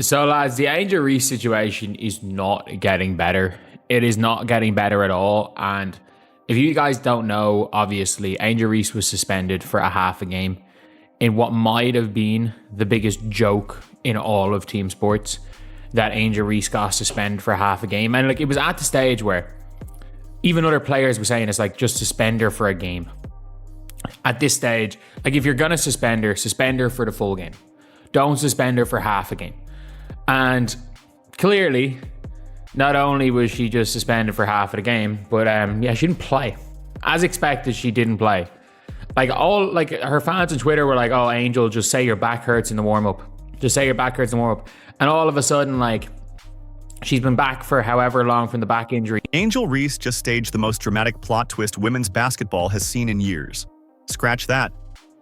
So, lads, the Angel Reese situation is not getting better. It is not getting better at all. And if you guys don't know, obviously, Angel Reese was suspended for a half a game in what might have been the biggest joke in all of team sports, that Angel Reese got suspended for half a game. And like, it was at the stage where even other players were saying it's like, just suspend her for a game. At this stage, like, if you're going to suspend her for the full game. Don't suspend her for half a game. And clearly, not only was she just suspended for half of the game, but she didn't play. As expected, she didn't play. Her fans on Twitter were like, "Oh, Angel, just say your back hurts in the warm-up. Just say your back hurts in the warm-up." And all of a sudden, like, she's been back for however long from the back injury. Angel Reese just staged the most dramatic plot twist women's basketball has seen in years. Scratch that.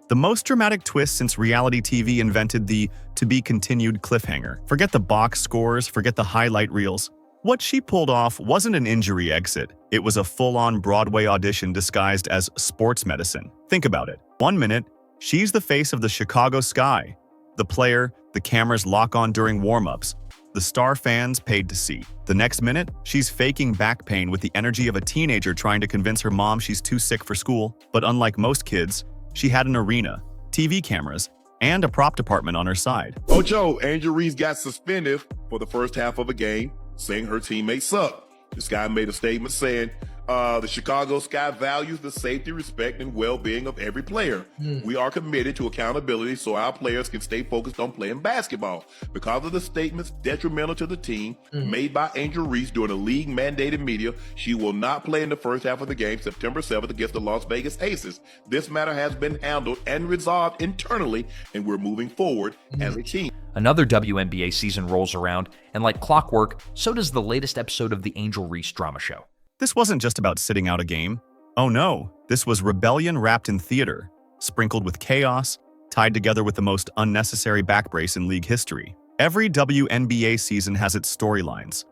The most dramatic twist since reality TV invented the to-be-continued cliffhanger. Forget the box scores, forget the highlight reels. What she pulled off wasn't an injury exit. It was a full-on Broadway audition disguised as sports medicine. Think about it. 1 minute, she's the face of the Chicago Sky. The player, the cameras lock on during warm-ups. The star fans paid to see. The next minute, she's faking back pain with the energy of a teenager trying to convince her mom she's too sick for school. But unlike most kids, she had an arena, TV cameras, and a prop department on her side. Ocho, Angel Reese got suspended for the first half of a game, saying her teammates suck. This guy made a statement saying, the Chicago Sky values the safety, respect, and well-being of every player. We are committed to accountability so our players can stay focused on playing basketball. Because of the statements detrimental to the team made by Angel Reese during the league-mandated media, she will not play in the first half of the game September 7th against the Las Vegas Aces. This matter has been handled and resolved internally, and we're moving forward as a team. Another WNBA season rolls around, and like clockwork, so does the latest episode of the Angel Reese drama show. This wasn't just about sitting out a game. Oh no, this was rebellion wrapped in theater, sprinkled with chaos, tied together with the most unnecessary backbrace in league history. Every WNBA season has its storylines.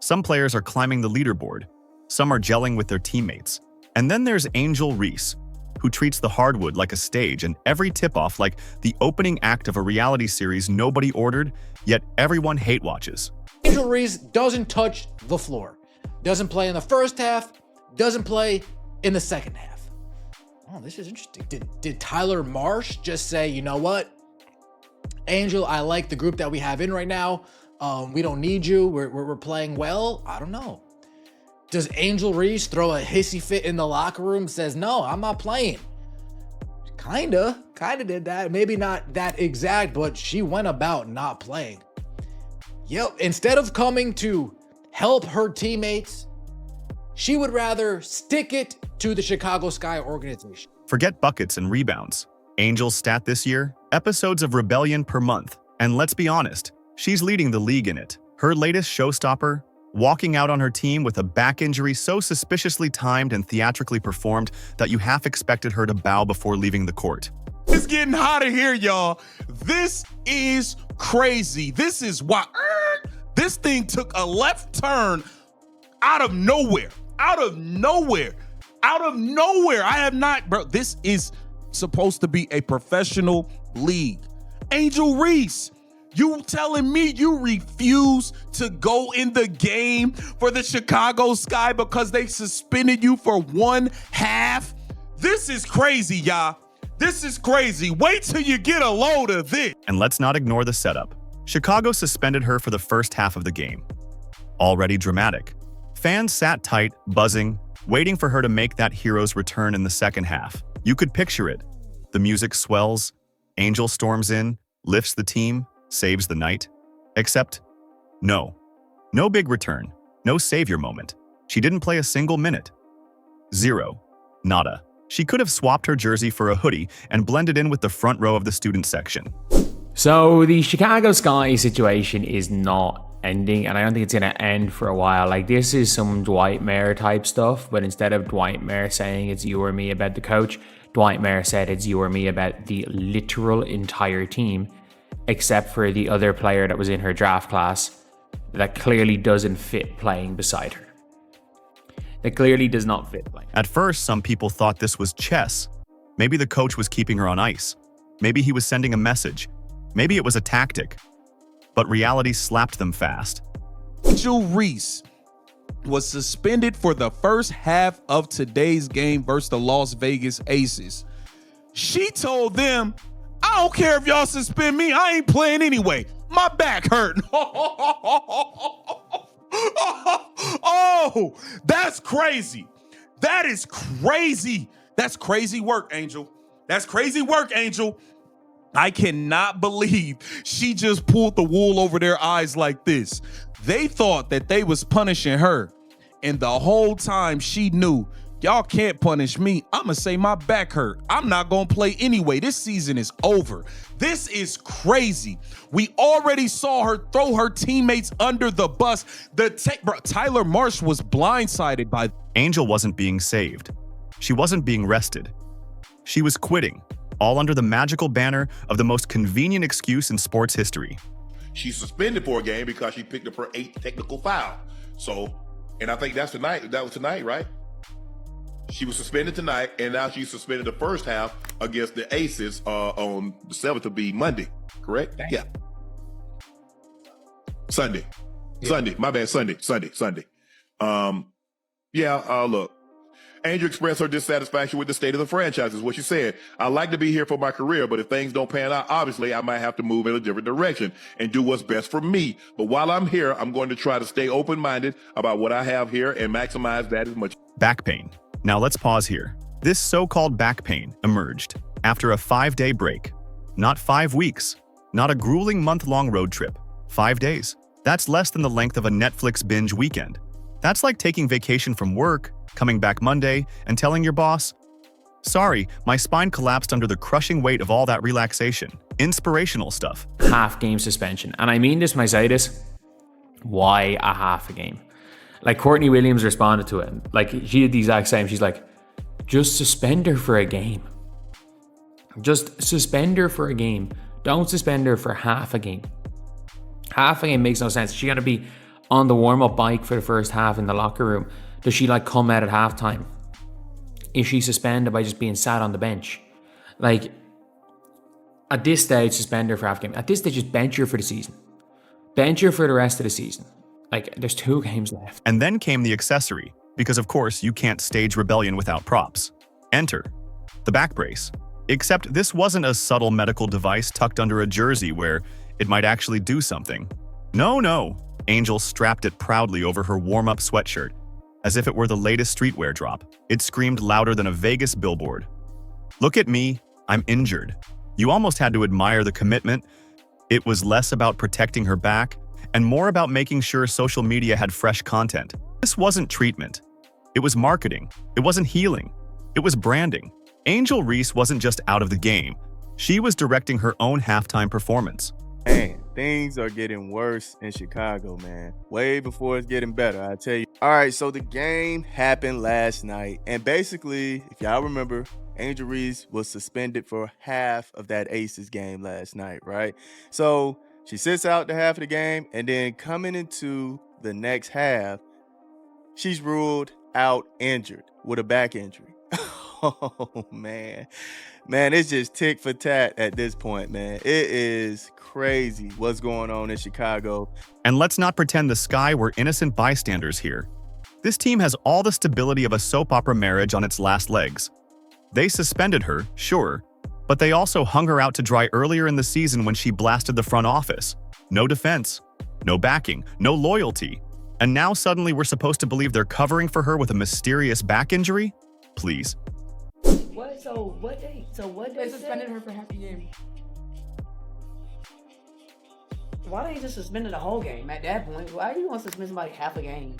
Some players are climbing the leaderboard, some are gelling with their teammates. And then there's Angel Reese, who treats the hardwood like a stage and every tip-off like the opening act of a reality series nobody ordered, yet everyone hate watches. Angel Reese doesn't touch the floor. Doesn't play in the first half, doesn't play in the second half. Oh, this is interesting. Did Tyler Marsh just say, you know what? Angel, I like the group that we have in right now. We don't need you. We're playing well. I don't know. Does Angel Reese throw a hissy fit in the locker room, says, no, I'm not playing? Kinda did that. Maybe not that exact, but she went about not playing. Yep, instead of coming to help her teammates, she would rather stick it to the Chicago Sky organization. Forget buckets and rebounds. Angel's stat this year, episodes of Rebellion per month. And let's be honest, she's leading the league in it. Her latest showstopper, walking out on her team with a back injury so suspiciously timed and theatrically performed that you half expected her to bow before leaving the court. It's getting hotter here, y'all. This is crazy. This is why this thing took a left turn out of nowhere. I have not, bro. This is supposed to be a professional league. Angel Reese, you telling me you refuse to go in the game for the Chicago Sky because they suspended you for one half? This is crazy, y'all. This is crazy. Wait till you get a load of this. And let's not ignore the setup. Chicago suspended her for the first half of the game. Already dramatic. Fans sat tight, buzzing, waiting for her to make that hero's return in the second half. You could picture it. The music swells, Angel storms in, lifts the team, saves the night. Except, no. No big return. No savior moment. She didn't play a single minute. Zero. Nada. She could have swapped her jersey for a hoodie and blended in with the front row of the student section. So the Chicago Sky situation is not ending, and I don't think it's going to end for a while. Like, this is some Dwight Mayer type stuff, but instead of Dwight Mayer saying it's you or me about the coach, Dwight Mayer said it's you or me about the literal entire team, except for the other player that was in her draft class that clearly doesn't fit playing beside her. That clearly does not fit playing. At first, some people thought this was chess. Maybe the coach was keeping her on ice. Maybe he was sending a message. Maybe it was a tactic. but reality slapped them fast. Angel Reese was suspended for the first half of today's game versus the Las Vegas Aces. She told them, I don't care if y'all suspend me, I ain't playing anyway. My back hurt. Oh, that's crazy. That is crazy. That's crazy work, Angel. That's crazy work, Angel. I cannot believe she just pulled the wool over their eyes like this. They thought that they was punishing her. And the whole time she knew, y'all can't punish me. I'ma say my back hurt. I'm not gonna play anyway. This season is over. This is crazy. We already saw her throw her teammates under the bus. Tyler Marsh was blindsided by. Angel wasn't being saved. She wasn't being rested. She was quitting, all under the magical banner of the most convenient excuse in sports history. She's suspended for a game because she picked up her 8th technical foul. So, and I think that's tonight. That was tonight, right? She was suspended tonight, and now she's suspended the first half against the Aces on the 7th to be Monday, correct? Dang. Yeah. Sunday. Yeah. Sunday. My bad. Sunday. Look. Angel expressed her dissatisfaction with the state of the franchise, is what she said. I like to be here for my career, but if things don't pan out, obviously I might have to move in a different direction and do what's best for me. But while I'm here, I'm going to try to stay open-minded about what I have here and maximize that as much. Back pain. Now let's pause here. This so-called back pain emerged after a 5-day break. Not 5 weeks. Not a grueling month-long road trip. 5 days. That's less than the length of a Netflix binge weekend. That's like taking vacation from work, coming back Monday, and telling your boss, sorry, my spine collapsed under the crushing weight of all that relaxation. Inspirational stuff. Half game suspension. And I mean this when I say this. Why a half a game? Like Courtney Williams responded to it. Like she did the exact same. She's like, just suspend her for a game. Just suspend her for a game. Don't suspend her for half a game. Half a game makes no sense. She's going to be on the warm-up bike for the first half in the locker room. Does she like come out at halftime? Is she suspended by just being sat on the bench? Like, at this stage, suspend her for half game. At this stage, just bench her for the season. Bench her for the rest of the season. Like, there's 2 games left. And then came the accessory, because of course you can't stage rebellion without props. Enter the back brace. Except this wasn't a subtle medical device tucked under a jersey where it might actually do something. No. Angel strapped it proudly over her warm-up sweatshirt, as if it were the latest streetwear drop. It screamed louder than a Vegas billboard. Look at me, I'm injured. You almost had to admire the commitment. It was less about protecting her back and more about making sure social media had fresh content. This wasn't treatment. It was marketing. It wasn't healing. It was branding. Angel Reese wasn't just out of the game. She was directing her own halftime performance. Man, things are getting worse in Chicago, man. Way before it's getting better, I tell you. All right, so the game happened last night. And basically, if y'all remember, Angel Reese was suspended for half of that Aces game last night, right? So she sits out the half of the game, and then coming into the next half, she's ruled out injured with a back injury. Oh, man. Man, it's just tick for tat at this point, man. It is crazy what's going on in Chicago. And let's not pretend the Sky were innocent bystanders here. This team has all the stability of a soap opera marriage on its last legs. They suspended her, sure, but they also hung her out to dry earlier in the season when she blasted the front office. No defense, no backing, no loyalty. And now suddenly we're supposed to believe they're covering for her with a mysterious back injury? Please. What? So what day? They suspended her for half a game. Why didn't they just suspend the whole game at that point? Why are you gonna suspend somebody half a game?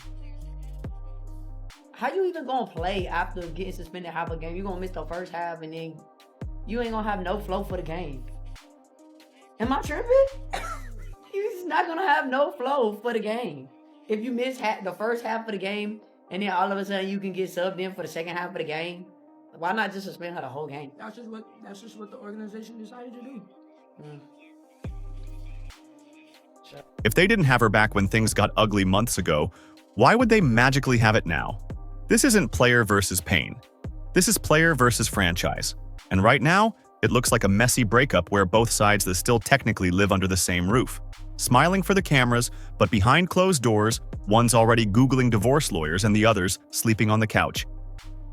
How you even gonna play after getting suspended half a game? You gonna miss the first half and then you ain't gonna have no flow for the game. Am I tripping? You're just not gonna have no flow for the game. If you miss the first half of the game and then all of a sudden you can get subbed in for the second half of the game, why not just suspend her the whole game? That's just what the organization decided to do. If they didn't have her back when things got ugly months ago, why would they magically have it now? This isn't player versus pain. This is player versus franchise. And right now, It looks like a messy breakup where both sides that still technically live under the same roof. Smiling for the cameras, but behind closed doors, one's already Googling divorce lawyers and the other's sleeping on the couch.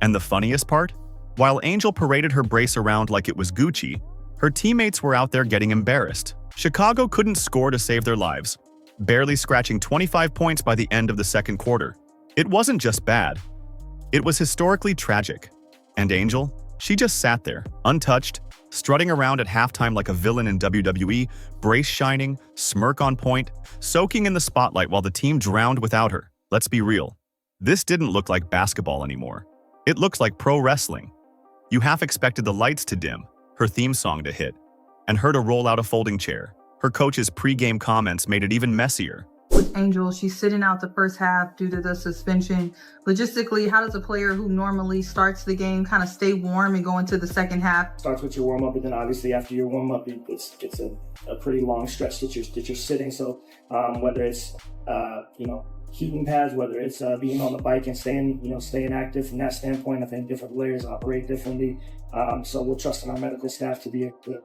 And the funniest part? While Angel paraded her brace around like it was Gucci, her teammates were out there getting embarrassed. Chicago couldn't score to save their lives, barely scratching 25 points by the end of the second quarter. It wasn't just bad. It was historically tragic. And Angel, she just sat there, untouched, strutting around at halftime like a villain in WWE, brace shining, smirk on point, soaking in the spotlight while the team drowned without her. Let's be real. This didn't look like basketball anymore. It looks like pro wrestling. You half expected the lights to dim, her theme song to hit, and her to roll out a folding chair. Her coach's pre-game comments made it even messier. With Angel, she's sitting out the first half due to the suspension. Logistically, how does a player who normally starts the game kind of stay warm and go into the second half? Starts with your warm up, but then obviously after your warm up, it's a pretty long stretch that you're sitting. So whether it's heating pads, whether it's being on the bike and staying active from that standpoint, I think different players operate differently. So we'll trust in our medical staff to be able to.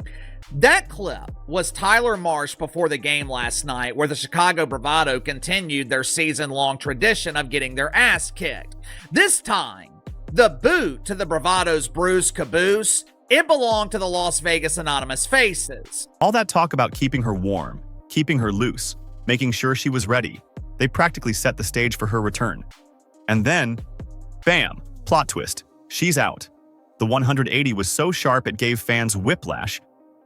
That clip was Tyler Marsh before the game last night, where the Chicago Bravado continued their season-long tradition of getting their ass kicked. This time, the boot to the Bravado's bruised caboose, it belonged to the Las Vegas Anonymous Faces. All that talk about keeping her warm, keeping her loose, making sure she was ready, they practically set the stage for her return. And then, bam, plot twist, she's out. The 180 was so sharp it gave fans whiplash,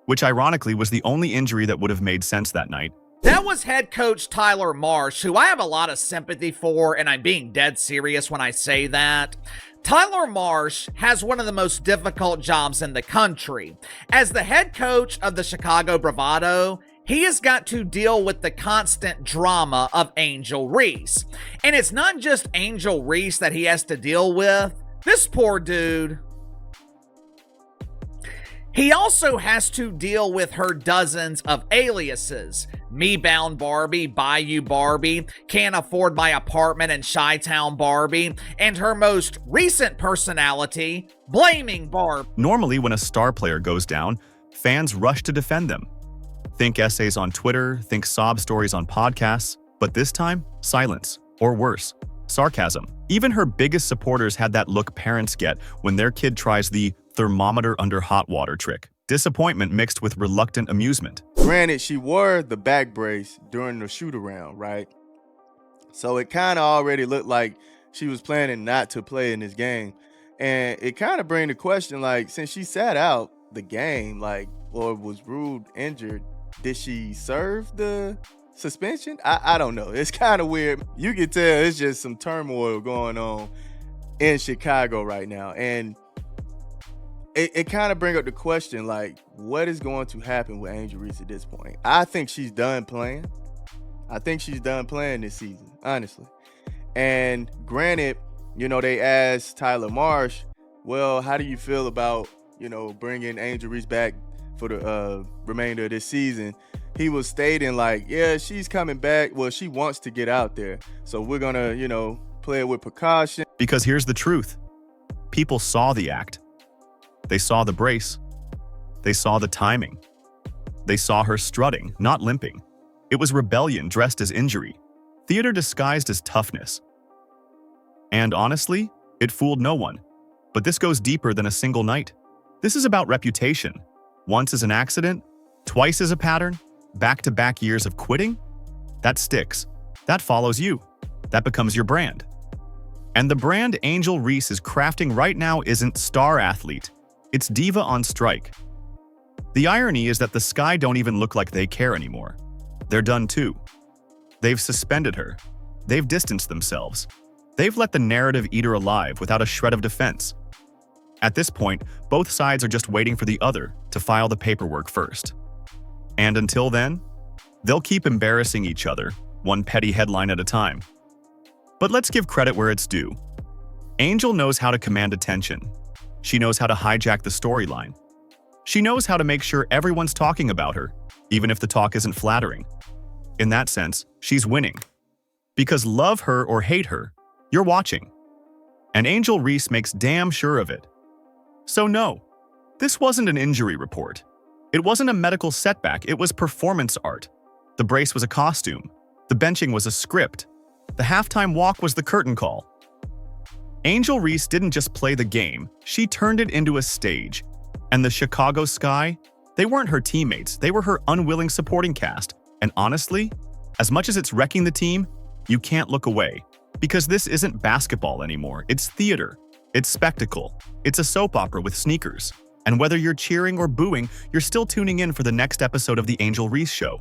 which ironically was the only injury that would have made sense that night. That was head coach Tyler Marsh, who I have a lot of sympathy for, and I'm being dead serious when I say that. Tyler Marsh has one of the most difficult jobs in the country. As the head coach of the Chicago Bravado, he has got to deal with the constant drama of Angel Reese. And it's not just Angel Reese that he has to deal with. This poor dude, he also has to deal with her dozens of aliases. Me Bound Barbie, Bayou Barbie, Can't Afford My Apartment in Chi-Town Barbie, and her most recent personality, Blaming Barb. Normally, when a star player goes down, fans rush to defend them. Think essays on Twitter, think sob stories on podcasts, but this time, silence, or worse, sarcasm. Even her biggest supporters had that look parents get when their kid tries the thermometer under hot water trick. Disappointment mixed with reluctant amusement. Granted, she wore the back brace during the shoot-around, right? So it kind of already looked like she was planning not to play in this game. And it kind of brings the question, like, since she sat out the game, like, or was ruled injured, did she serve the suspension? I don't know. It's kind of weird. You can tell it's just some turmoil going on in Chicago right now. And it kind of brings up the question, like, what is going to happen with Angel Reese at this point? I think she's done playing. I think she's done playing this season, honestly. And granted, they asked Tyler Marsh, well, how do you feel about, bringing Angel Reese back for the remainder of this season? He was stating like, yeah, she's coming back. Well, she wants to get out there. So we're going to, play it with precaution. Because here's the truth. People saw the act. They saw the brace. They saw the timing. They saw her strutting, not limping. It was rebellion dressed as injury. Theater disguised as toughness. And honestly, it fooled no one. But this goes deeper than a single night. This is about reputation. Once as an accident, twice as a pattern, back-to-back years of quitting? That sticks. That follows you. That becomes your brand. And the brand Angel Reese is crafting right now isn't star athlete. It's diva on strike. The irony is that the Sky don't even look like they care anymore. They're done too. They've suspended her. They've distanced themselves. They've let the narrative eat her alive without a shred of defense. At this point, both sides are just waiting for the other to file the paperwork first. And until then, they'll keep embarrassing each other, one petty headline at a time. But let's give credit where it's due. Angel knows how to command attention. She knows how to hijack the storyline. She knows how to make sure everyone's talking about her, even if the talk isn't flattering. In that sense, she's winning. Because love her or hate her, you're watching. And Angel Reese makes damn sure of it. So no, This wasn't an injury report. It wasn't a medical setback, it was performance art. The brace was a costume. The benching was a script. The halftime walk was the curtain call. Angel Reese didn't just play the game, she turned it into a stage. And the Chicago Sky? They weren't her teammates, they were her unwilling supporting cast. And honestly, as much as it's wrecking the team, you can't look away. Because this isn't basketball anymore, it's theater. It's spectacle. It's a soap opera with sneakers. And whether you're cheering or booing, you're still tuning in for the next episode of The Angel Reese Show.